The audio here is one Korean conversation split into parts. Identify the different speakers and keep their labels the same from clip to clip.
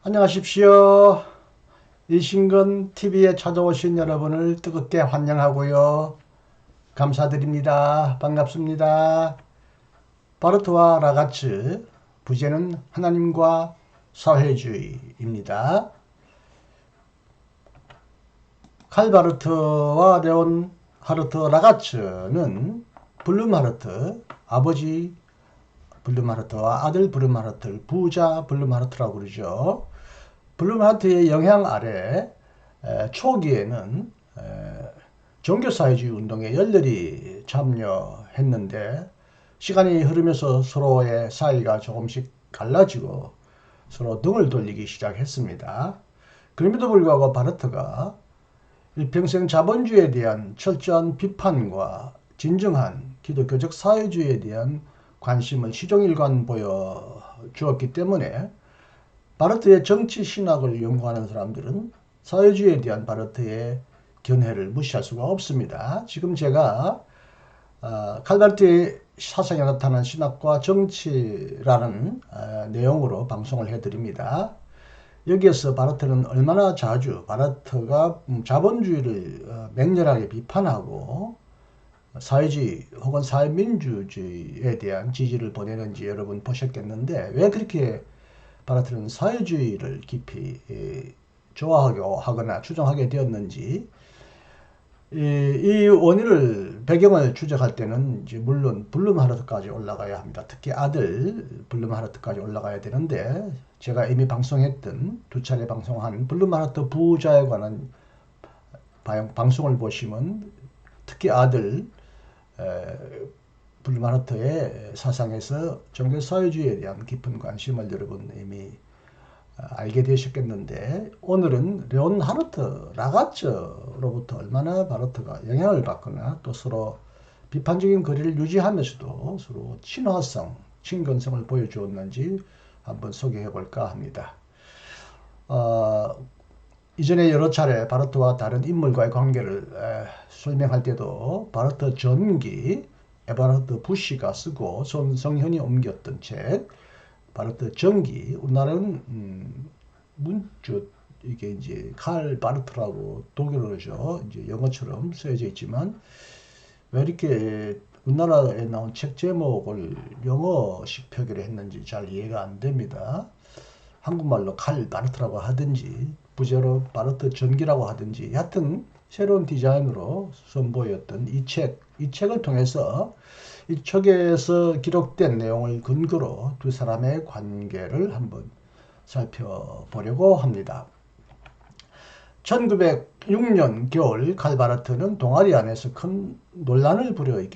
Speaker 1: 안녕하십시오. 이신근 TV에 찾아오신 여러분을 뜨겁게 환영하고요. 감사드립니다. 반갑습니다. 바르트와 라가츠, 부제는 하나님과 사회주의입니다. 칼 바르트와 레온 하르트 라가츠는 블룸하르트, 아버지 블룸하르트와 아들 블룸하르트를 부자 블룸하르트라고 그러죠. 블룸하르트의 영향 아래 초기에는 종교사회주의 운동에 열렬히 참여했는데 시간이 흐르면서 서로의 사이가 조금씩 갈라지고 서로 등을 돌리기 시작했습니다. 그럼에도 불구하고 바르트가 일평생 자본주의에 대한 철저한 비판과 진정한 기독교적 사회주의에 대한 관심을 시종일관 보여주었기 때문에 바르트의 정치 신학을 연구하는 사람들은 사회주의에 대한 바르트의 견해를 무시할 수가 없습니다. 지금 제가 칼바르트의 사상에 나타난 신학과 정치라는 내용으로 방송을 해드립니다. 여기에서 바르트는 얼마나 자주 바르트가 자본주의를 맹렬하게 비판하고 사회주의 혹은 사회민주주의에 대한 지지를 보내는지 여러분 보셨겠는데 왜 그렇게 바르트는 사회주의를 깊이 좋아하고 하거나 추종하게 되었는지 이 원인을 배경을 추적할 때는 이제 물론 블룸하르트까지 올라가야 합니다. 특히 아들 블룸하르트까지 올라가야 되는데 제가 이미 방송했던 두 차례 방송한 블룸하르트 부자에 관한 방송을 보시면 특히 아들 블룸하르트의 사상에서 종교사회주의에 대한 깊은 관심을 여러분 이미 알게 되셨겠는데 오늘은 레온하르트 라가츠로부터 얼마나 바르트가 영향을 받거나 또 서로 비판적인 거리를 유지하면서도 서로 친화성, 친근성을 보여주었는지 한번 소개해 볼까 합니다. 이전에 여러 차례 바르트와 다른 인물과의 관계를 설명할 때도 바르트 전기 에버하르트 부시가 쓰고 손성현이 옮겼던 책 바르트 전기 우리나라는 이게 이제 칼 바르트라고 독일어죠. 이제 영어처럼 쓰여져 있지만 왜 이렇게 우리나라에 나온 책 제목을 영어식 표기를 했는지 잘 이해가 안 됩니다. 한국말로 칼 바르트라고 하든지 부제로 바르트 전기라고 하든지 하여튼 새로운 디자인으로 선보였던 이 책을 통해서 이 책에서 기록된 내용을 근거로 두 사람의 관계를 한번 살펴보려고 합니다. 1906년 겨울 칼바르트는 동아리 안에서 큰 논란을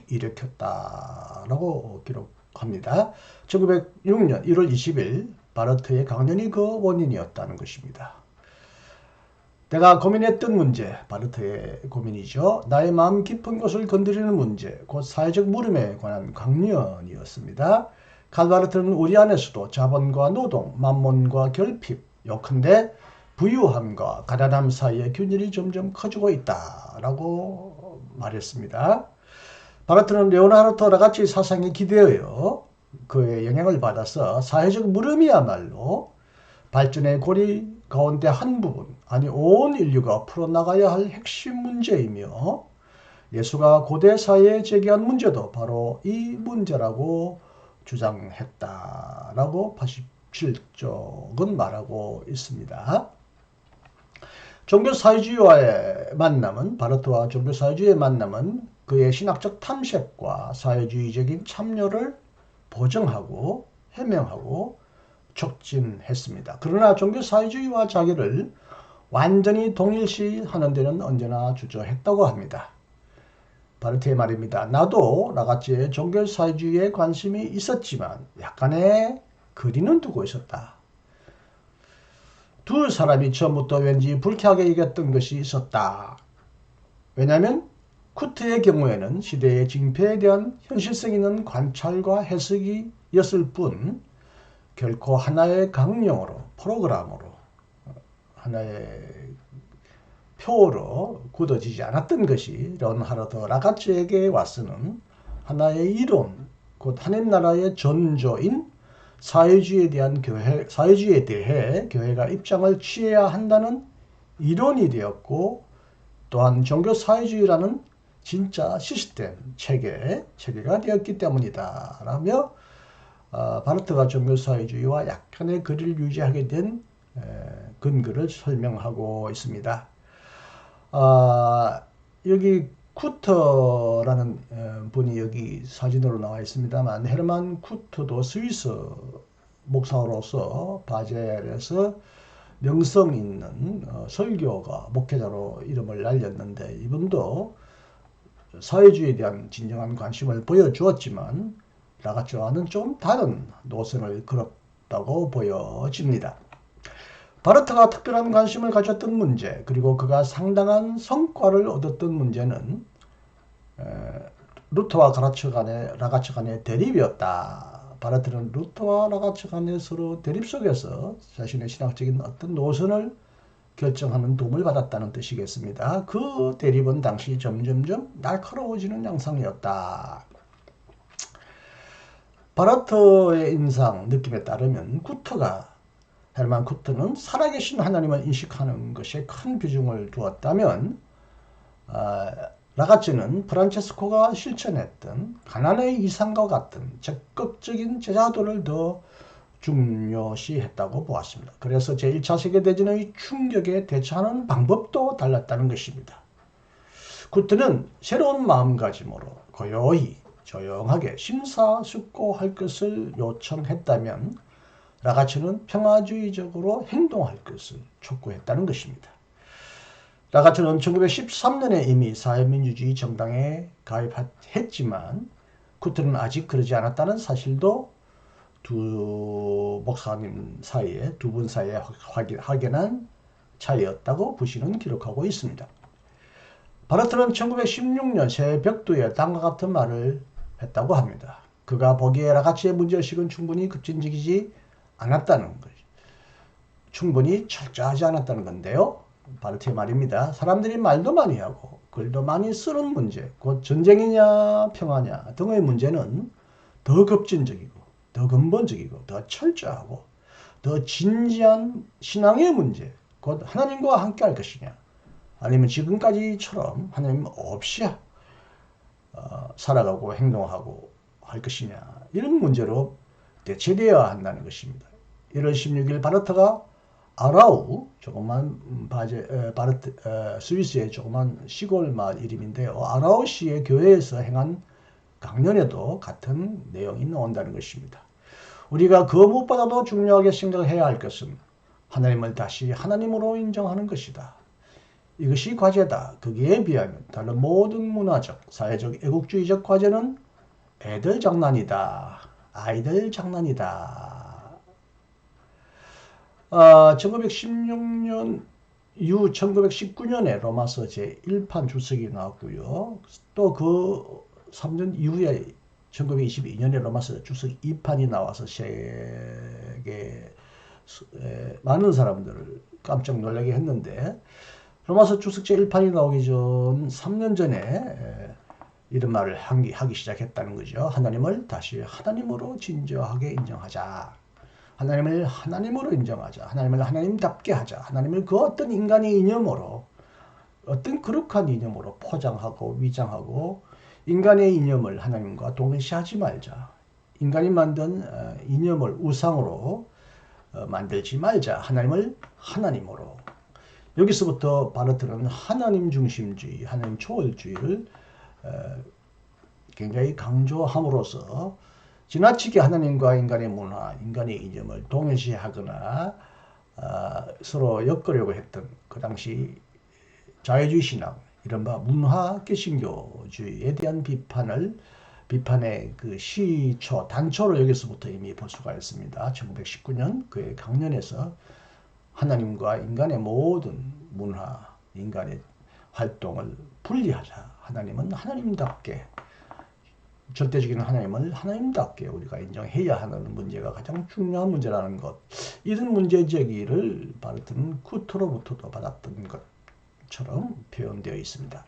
Speaker 1: 일으켰다라고 기록합니다. 1906년 1월 20일 바르트의 강연이 그 원인이었다는 것입니다. 내가 고민했던 문제, 바르트의 고민이죠. 나의 마음 깊은 곳을 건드리는 문제, 곧 사회적 물음에 관한 강연이었습니다. 칼바르트는 우리 안에서도 자본과 노동, 만몬과 결핍, 요컨대 부유함과 가난함 사이의 균열이 점점 커지고 있다라고 말했습니다. 바르트는 레오나르트 라가치 사상에 기대하여 그의 영향을 받아서 사회적 물음이야말로 발전의 고리 가운데 한 부분, 아니 온 인류가 풀어나가야 할 핵심 문제이며 예수가 고대 사회에 제기한 문제도 바로 이 문제라고 주장했다라고 87쪽은 말하고 있습니다. 종교사회주의와의 만남은 바르트와 종교사회주의의 만남은 그의 신학적 탐색과 사회주의적인 참여를 보정하고 해명하고 촉진했습니다. 그러나 종교사회주의와 자기를 완전히 동일시하는 데는 언제나 주저했다고 합니다. 바르트의 말입니다. 나도 나같이 종교사회주의에 관심이 있었지만 약간의 거리는 두고 있었다. 두 사람이 처음부터 왠지 불쾌하게 여겼던 것이 있었다. 왜냐하면 쿠트의 경우에는 시대의 징표에 대한 현실성 있는 관찰과 해석이었을 뿐 결코 하나의 강령으로 프로그램으로 하나의 표로 굳어지지 않았던 것이 레온하르트 라가츠에게 와서는 하나의 이론, 곧 하나님 나라의 전조인 사회주의에 대해 교회가 입장을 취해야 한다는 이론이 되었고, 또한 종교 사회주의라는 진짜 시스템 체계가 되었기 때문이다 라며 바르트가 종교 사회주의와 약간의 거리를 유지하게 된 근거를 설명하고 있습니다. 여기 쿠터라는 분이 여기 사진으로 나와 있습니다만, 헤르만 쿠터도 스위스 목사로서 바젤에서 명성 있는 설교가 목회자로 이름을 날렸는데, 이분도 사회주의에 대한 진정한 관심을 보여주었지만 라가츠와는 좀 다른 노선을 걸었다고 보여집니다. 바르트가 특별한 관심을 가졌던 문제, 그리고 그가 상당한 성과를 얻었던 문제는 루터와 라가츠 간의 대립이었다. 바르트는 루터와 라가츠 간의 서로 대립 속에서 자신의 신학적인 어떤 노선을 결정하는 도움을 받았다는 뜻이겠습니다. 그 대립은 당시 점점점 날카로워지는 양상이었다. 바르트의 인상, 느낌에 따르면 헤르만 쿠터는 살아계신 하나님을 인식하는 것에 큰 비중을 두었다면, 라가츠는 프란체스코가 실천했던 가난의 이상과 같은 적극적인 제자도를 더 중요시했다고 보았습니다. 그래서 제1차 세계대전의 충격에 대처하는 방법도 달랐다는 것입니다. 쿠터는 새로운 마음가짐으로 고요히 조용하게 심사숙고할 것을 요청했다면, 라가츠는 평화주의적으로 행동할 것을 촉구했다는 것입니다. 라가츠는 1913년에 이미 사회민주주의 정당에 가입했지만 쿠터는 아직 그러지 않았다는 사실도 두 분 사이에 확연한 차이였다고 부시는 기록하고 있습니다. 바르트는 1916년 새벽두에 다음과 같은 말을 했다고 합니다. 그가 보기에 라가츠의 문제의식은 충분히 급진적이지 않았다는 것, 충분히 철저하지 않았다는 건데요. 바르트의 말입니다. 사람들이 말도 많이 하고 글도 많이 쓰는 문제, 곧 전쟁이냐 평화냐 등의 문제는 더 급진적이고 더 근본적이고 더 철저하고 더 진지한 신앙의 문제, 곧 하나님과 함께 할 것이냐, 아니면 지금까지처럼 하나님 없이 살아가고 행동하고 할 것이냐, 이런 문제로 대체되어야 한다는 것입니다. 1월 16일 바르트가 아라우, 스위스의 조그만 시골 마을 이름인데요. 아라우시의 교회에서 행한 강연에도 같은 내용이 나온다는 것입니다. 우리가 그 무엇보다도 중요하게 생각해야 할 것은 하나님을 다시 하나님으로 인정하는 것이다. 이것이 과제다. 거기에 비하면 다른 모든 문화적, 사회적, 애국주의적 과제는 아이들 장난이다. 1916년 이후 1919년에 로마서 제1판 주석이 나왔고요. 또 그 3년 이후에 1922년에 로마서 주석 2판이 나와서 세계 많은 사람들을 깜짝 놀라게 했는데, 로마서 주석 제1판이 나오기 전 3년 전에 이런 말을 하기 시작했다는 거죠. 하나님을 다시 하나님으로 진지하게 인정하자. 하나님을 하나님으로 인정하자. 하나님을 하나님답게 하자. 하나님을 그 어떤 인간의 이념으로, 어떤 거룩한 이념으로 포장하고 위장하고 인간의 이념을 하나님과 동일시하지 말자. 인간이 만든 이념을 우상으로 만들지 말자. 하나님을 하나님으로. 여기서부터 바르트는 하나님 중심주의, 하나님 초월주의를 굉장히 강조함으로써 지나치게 하나님과 인간의 문화, 인간의 이념을 동일시하거나 서로 엮으려고 했던 그 당시 자유주의 신앙, 이른바 문화 개신교주의에 대한 비판의 그 단초를 여기서부터 이미 볼 수가 있습니다. 1919년 그의 강연에서 하나님과 인간의 모든 문화, 인간의 활동을 분리하자. 하나님은 하나님답게, 절대적인 하나님을 하나님답게 우리가 인정해야 하는 문제가 가장 중요한 문제라는 것. 이런 문제 제기를 바르트는 쿠터로부터도 받았던 것처럼 표현되어 있습니다.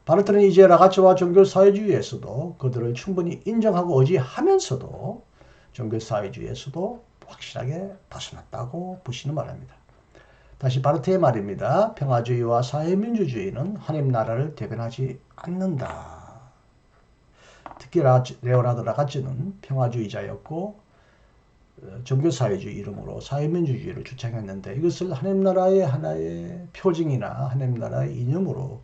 Speaker 1: 바르트는 이제 라가츠와 종교 사회주의에서도 그들을 충분히 인정하고 의지하면서도 종교사회주의에서도 확실하게 벗어났다고 보시는 바랍니다. 다시 바르트의 말입니다. 평화주의와 사회민주주의는 하나님 나라를 대변하지 않는다. 특히 레오나르도 라가츠는 평화주의자였고 종교사회주의 이름으로 사회민주주의를 주창했는데 이것을 하나님 나라의 하나의 표징이나 하나님 나라의 이념으로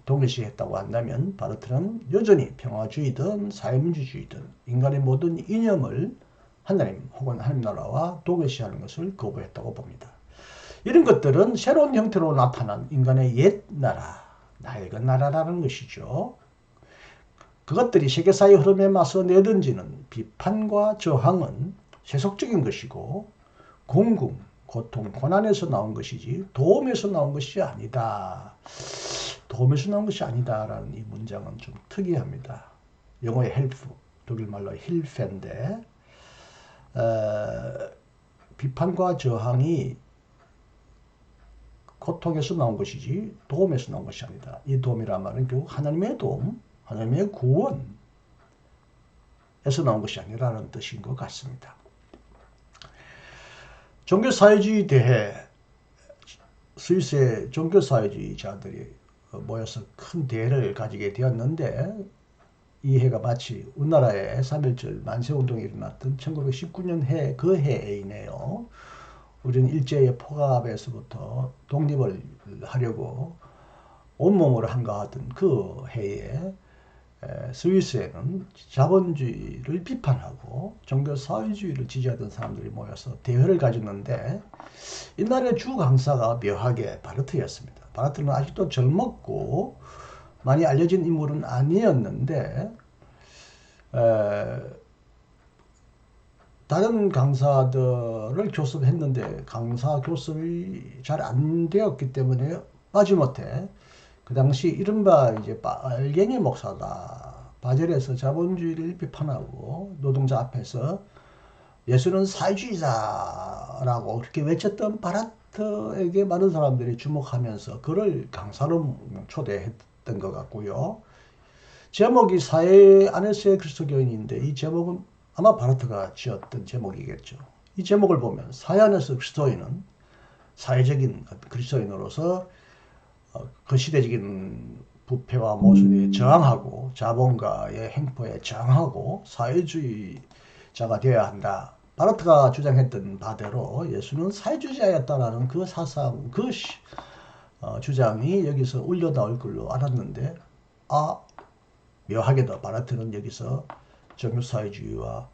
Speaker 1: 동일시했다고 한다면 바르트는 여전히 평화주의든 사회민주주의든 인간의 모든 이념을 하나님 혹은 하나님 나라와 동일시하는 것을 거부했다고 봅니다. 이런 것들은 새로운 형태로 나타난 인간의 옛 나라, 낡은 나라라는 것이죠. 그것들이 세계사의 흐름에 맞서 내던지는 비판과 저항은 세속적인 것이고 공금, 고통, 고난에서 나온 것이지 도움에서 나온 것이 아니다. 도움에서 나온 것이 아니다라는 이 문장은 좀 특이합니다. 영어의 help, 독일말로 hilf인데 비판과 저항이 고통에서 나온 것이지 도움에서 나온 것이 아니다. 이 도움이란 말은 결국 하나님의 도움, 하나님의 구원에서 나온 것이 아니라는 뜻인 것 같습니다. 종교사회주의 대회, 스위스의 종교사회주의자들이 모여서 큰 대회를 가지게 되었는데 이 해가 마치 우리나라에 3.1절 만세운동이 일어났던 1919년 그 해이네요. 우리는 일제의 포갑에서부터 독립을 하려고 온몸으로 한가하던 그 해에 스위스에는 자본주의를 비판하고 종교사회주의를 지지하던 사람들이 모여서 대회를 가졌는데 이날의 주 강사가 묘하게 바르트였습니다. 바르트는 아직도 젊었고 많이 알려진 인물은 아니었는데 다른 강사들을 교습했는데 강사 교습이 잘 안 되었기 때문에 마지못해 그 당시 이른바 이제 빨갱이 목사다. 바젤에서 자본주의를 비판하고 노동자 앞에서 예수는 사회주의자라고 그렇게 외쳤던 바르트에게 많은 사람들이 주목하면서 그를 강사로 초대했던 것 같고요. 제목이 사회 안에서의 그리스도교인인데 이 제목은 아마 바르트가 지었던 제목이겠죠. 이 제목을 보면 사회 안에서 그리스도인은 사회적인 그리스도인으로서 그 시대적인 부패와 모순에 저항하고 자본가의 행포에 저항하고 사회주의자가 되어야 한다. 바르트가 주장했던 바대로 예수는 사회주의자였다라는 그 사상, 그 주장이 여기서 울려 나올 걸로 알았는데 묘하게도 바르트는 여기서 종교사회주의와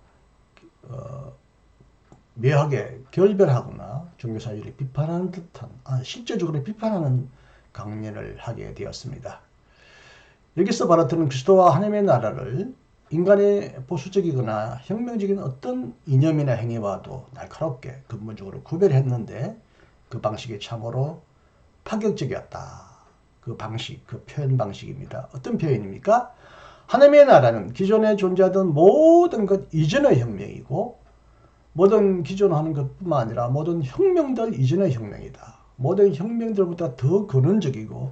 Speaker 1: 묘하게 결별하거나 종교사회주의를 비판하는 듯한 실제적으로 비판하는 강연을 하게 되었습니다. 여기서 바르트는 그리스도와 하나님의 나라를 인간의 보수적이거나 혁명적인 어떤 이념이나 행위와도 날카롭게 근본적으로 구별했는데 그 방식이 참으로 파격적이었다. 그 방식, 그 표현 방식입니다. 어떤 표현입니까? 하나님의 나라는 기존에 존재하던 모든 것 이전의 혁명이고 모든 기존 하는 것뿐만 아니라 모든 혁명들 이전의 혁명이다. 모든 혁명들보다 더 근원적이고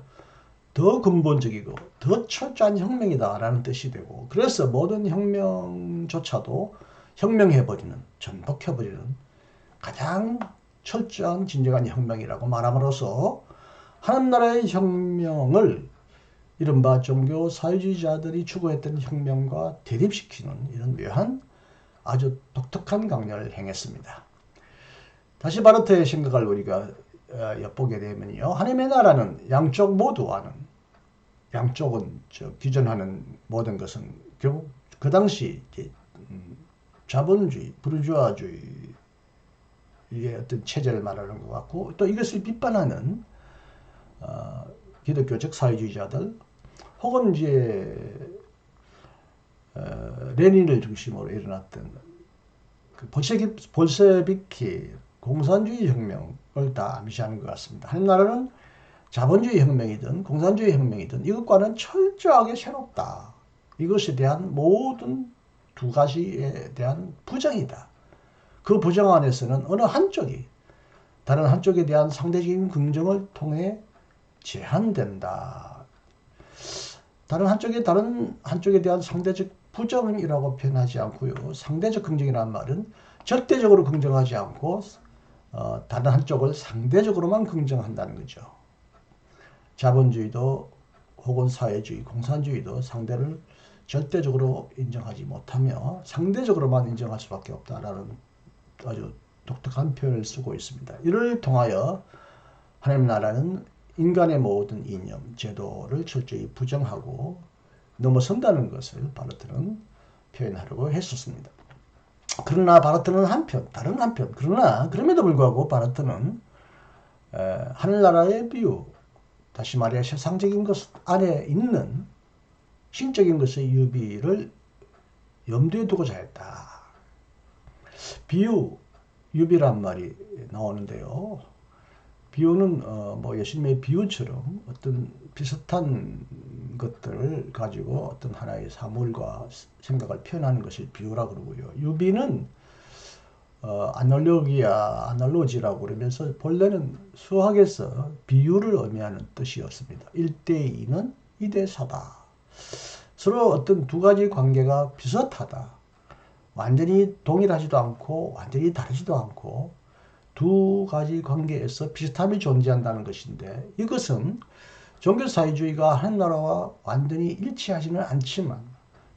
Speaker 1: 더 근본적이고 더 철저한 혁명이다라는 뜻이 되고 그래서 모든 혁명조차도 혁명해버리는 전복해버리는 가장 철저한 진정한 혁명이라고 말함으로써 하나님 나라의 혁명을 이른바 종교 사회주의자들이 추구했던 혁명과 대립시키는 이런 묘한 아주 독특한 강연을 행했습니다. 다시 바르트의 생각을 우리가 엿보게 되면요. 하나님의 나라는 양쪽 모두 아는 양쪽은 기존하는 모든 것은 결국 그 당시 자본주의, 부르주아주의의 어떤 체제를 말하는 것 같고 또 이것을 비판하는 기독교적 사회주의자들 혹은 이제 레닌을 중심으로 일어났던 그 볼셰비키 공산주의 혁명을 다 암시하는 것 같습니다. 하나님 나라는 자본주의 혁명이든 공산주의 혁명이든 이것과는 철저하게 새롭다. 이것에 대한 모든 두 가지에 대한 부정이다. 그 부정 안에서는 어느 한쪽이 다른 한쪽에 대한 상대적인 긍정을 통해 제한된다. 다른 한쪽에 대한 상대적 부정이라고 표현하지 않고요. 상대적 긍정이라는 말은 절대적으로 긍정하지 않고 다른 한쪽을 상대적으로만 긍정한다는 거죠. 자본주의도 혹은 사회주의, 공산주의도 상대를 절대적으로 인정하지 못하며 상대적으로만 인정할 수밖에 없다라는 아주 독특한 표현을 쓰고 있습니다. 이를 통하여 하나님 나라는 인간의 모든 이념, 제도를 철저히 부정하고 넘어선다는 것을 바르트는 표현하려고 했었습니다. 그러나 바르트는 다른 한편, 그러나 그럼에도 불구하고 바르트는 하늘나라의 비유, 다시 말해 세상적인 것 안에 있는 신적인 것의 유비를 염두에 두고자 했다. 비유, 유비란 말이 나오는데요. 비유는 뭐 예수님의 비유처럼 어떤 비슷한 것들을 가지고 어떤 하나의 사물과 생각을 표현하는 것을 비유라 그러고요. 유비는 아날로지라고 그러면서 본래는 수학에서 비유를 의미하는 뜻이었습니다. 1대2는 2대4다. 서로 어떤 두 가지 관계가 비슷하다. 완전히 동일하지도 않고 완전히 다르지도 않고 두 가지 관계에서 비슷함이 존재한다는 것인데, 이것은 종교사회주의가 하나나라와 완전히 일치하지는 않지만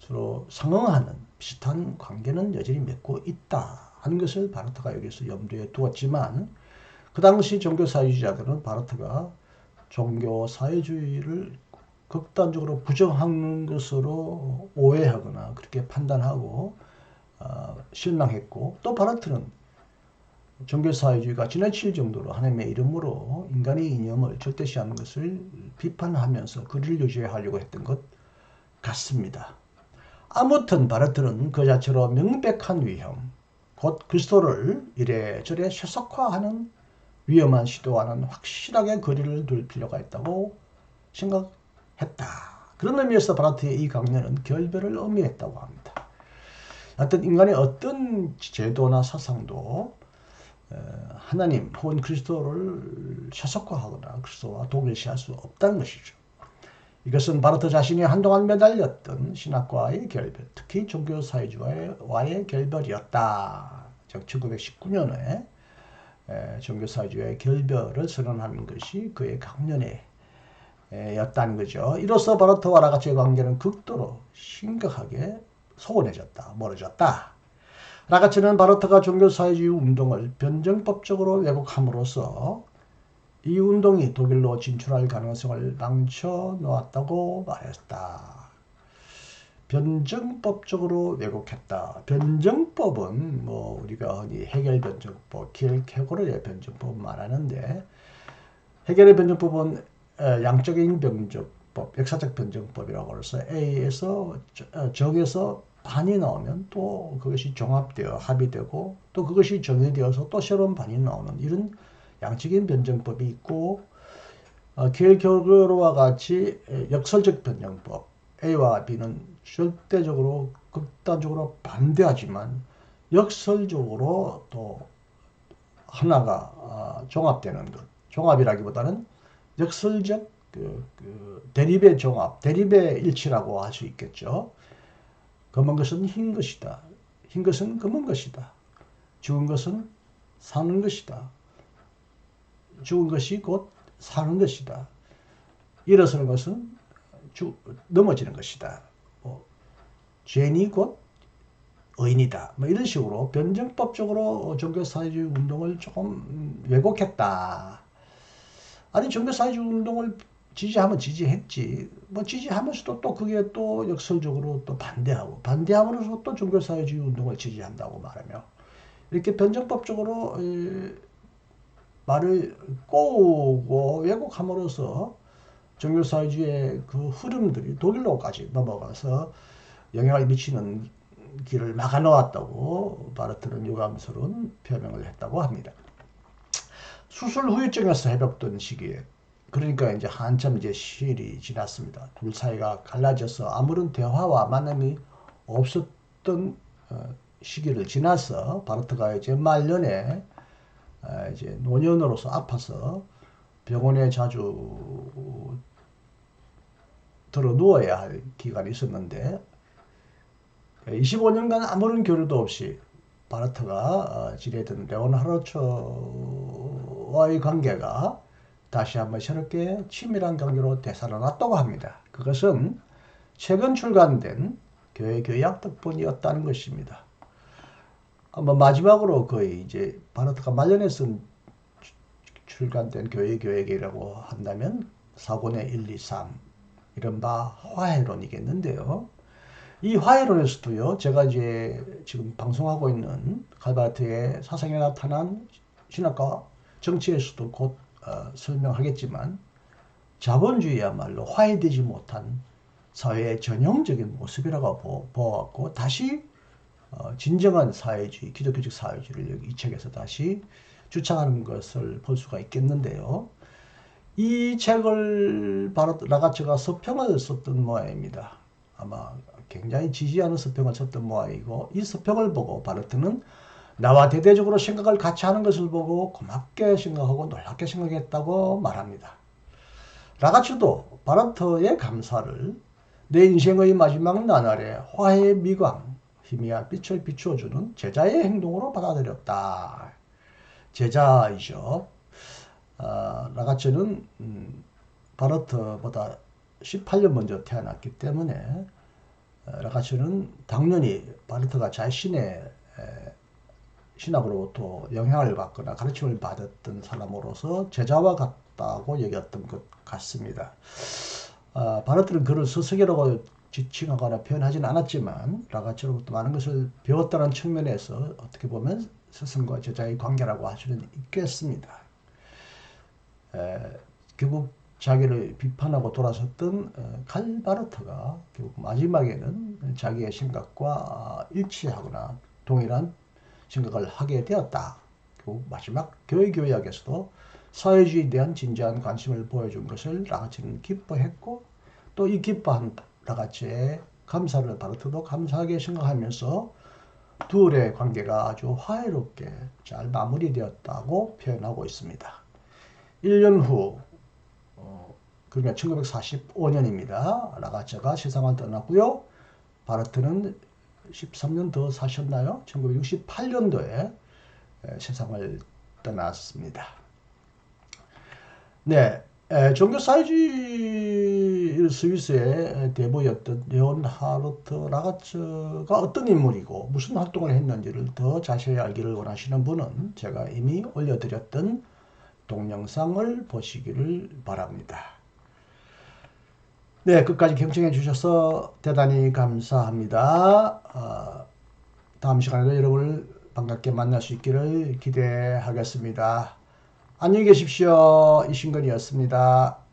Speaker 1: 서로 상응하는 비슷한 관계는 여전히 맺고 있다 하는 것을 바르트가 여기서 염두에 두었지만, 그 당시 종교사회주의자들은 바르트가 종교사회주의를 극단적으로 부정하는 것으로 오해하거나 그렇게 판단하고 실망했고, 또 바르트는 종교사회주의가 지나칠 정도로 하나님의 이름으로 인간의 이념을 절대시하는 것을 비판하면서 거리를 유지하려고 했던 것 같습니다. 아무튼 바르트는 그 자체로 명백한 위험, 곧 그리스도를 이래저래 세속화하는 위험한 시도와는 확실하게 거리를 둘 필요가 있다고 생각했다. 그런 의미에서 바르트의 이 강론은 결별을 의미했다고 합니다. 하여튼 인간의 어떤 제도나 사상도 하나님 혹은 그리스도를 세속화하거나 그리스도와 동일시할 수 없다는 것이죠. 이것은 바르트 자신이 한동안 매달렸던 신학과의 결별, 특히 종교사회주의와의 결별이었다. 1919년에 종교사회주의의 결별을 선언하는 것이 그의 강론이었다는 거죠. 이로써 바르트와 라가츠의 관계는 극도로 심각하게 소원해졌다, 멀어졌다. 라가츠는 바르트가 종교사회주의 운동을 변정법적으로 왜곡함으로써 이 운동이 독일로 진출할 가능성을 망쳐 놓았다고 말했다. 변정법적으로 왜곡했다. 변정법은 뭐 우리가 흔히 해겔 변정법, 킬케고르의 변정법 말하는데, 해겔의 변정법은 양적인 변정법, 역사적 변정법이라고 해서 A에서 정에서 반이 나오면 또 그것이 종합되어 합의되고 또 그것이 정의되어서 또 새로운 반이 나오는 이런 양적인 변정법이 있고, 킬케고르와 같이 역설적 변정법, A와 B는 절대적으로 극단적으로 반대하지만 역설적으로 또 하나가 종합되는 것, 종합이라기보다는 역설적 대립의 종합, 대립의 일치라고 할 수 있겠죠. 검은 것은 흰 것이다. 흰 것은 검은 것이다. 죽은 것은 사는 것이다. 죽은 것이 곧 사는 것이다. 일어서는 것은 넘어지는 것이다. 죄인이 곧 의인이다. 뭐 이런 식으로 변정법적으로 종교사회주의 운동을 조금 왜곡했다. 아니 종교사회주의 운동을 지지하면 지지했지. 뭐 지지하면서도 또 그게 또 역설적으로 또 반대함으로써 또 종교사회주의 운동을 지지한다고 말하며 이렇게 변정법적으로 말을 꼬우고 왜곡함으로써 종교사회주의의 그 흐름들이 독일로까지 넘어가서 영향을 미치는 길을 막아놓았다고 바르트는 유감스러운 표명을 했다고 합니다. 수술 후유증에서 회복된 시기에, 그러니까 이제 한참 이제 시일이 지났습니다. 둘 사이가 갈라져서 아무런 대화와 만남이 없었던 시기를 지나서 바르트가 이제 말년에 이제 노년으로서 아파서 병원에 자주 들어 누워야 할 기간이 있었는데, 25년간 아무런 교류도 없이 바르트가 지내던 레온 하르츠와의 관계가 다시 한번 새롭게 친밀한 관계로 되살아났다고 합니다. 그것은 최근 출간된 교회 교약 덕분이었다는 것입니다. 마지막으로 거의 이제 바르트가 말년에 쓴 출간된 교회 교약이라고 한다면 사권의 1, 2, 3 이른바 화해론이겠는데요. 이 화해론에서도요, 제가 이제 지금 방송하고 있는 칼바르트의 사상에 나타난 신학과 정치에서도 곧 설명하겠지만, 자본주의야말로 화해되지 못한 사회의 전형적인 모습이라고 보았고, 다시 진정한 사회주의, 기독교적 사회주의를 이 책에서 다시 주창하는 것을 볼 수가 있겠는데요. 이 책을 라가츠가 서평을 썼던 모양입니다. 아마 굉장히 지지하는 서평을 썼던 모양이고, 이 서평을 보고 바르트는 나와 대대적으로 생각을 같이 하는 것을 보고 고맙게 생각하고 놀랍게 생각했다고 말합니다. 라가츠도 바르트의 감사를 내 인생의 마지막 나날에 화해의 미광, 희미한 빛을 비추어주는 제자의 행동으로 받아들였다. 제자이죠. 라가츠는 바르트보다 18년 먼저 태어났기 때문에 라가츠는 당연히 바르트가 자신의 신학으로부터 영향을 받거나 가르침을 받았던 사람으로서 제자와 같다고 여겼던 것 같습니다. 바르트는 그를 스승이라고 지칭하거나 표현하지는 않았지만 라가츠로부터 많은 것을 배웠다는 측면에서 어떻게 보면 스승과 제자의 관계라고 할 수는 있겠습니다. 결국 자기를 비판하고 돌아섰던 칼바르트가 결국 마지막에는 자기의 생각과 일치하거나 동일한 생각을 하게 되었다. 결국 마지막 교회 교약에서도 사회주의에 대한 진지한 관심을 보여준 것을 라가츠는 기뻐했고, 또 이 기뻐한 라가츠의 감사를 바르트도 감사하게 생각하면서 둘의 관계가 아주 화해롭게 잘 마무리되었다고 표현하고 있습니다. 1년 후, 그러니까 1945년입니다. 라가츠가 세상을 떠났고요. 바르트는 13년 더 사셨나요? 1968년도에 세상을 떠났습니다. 네, 종교사회주의 스위스의 대부였던 레온하르트 라가츠가 어떤 인물이고 무슨 활동을 했는지를 더 자세히 알기를 원하시는 분은 제가 이미 올려드렸던 동영상을 보시기를 바랍니다. 네, 끝까지 경청해 주셔서 대단히 감사합니다. 다음 시간에도 여러분을 반갑게 만날 수 있기를 기대하겠습니다. 안녕히 계십시오. 이신근이었습니다.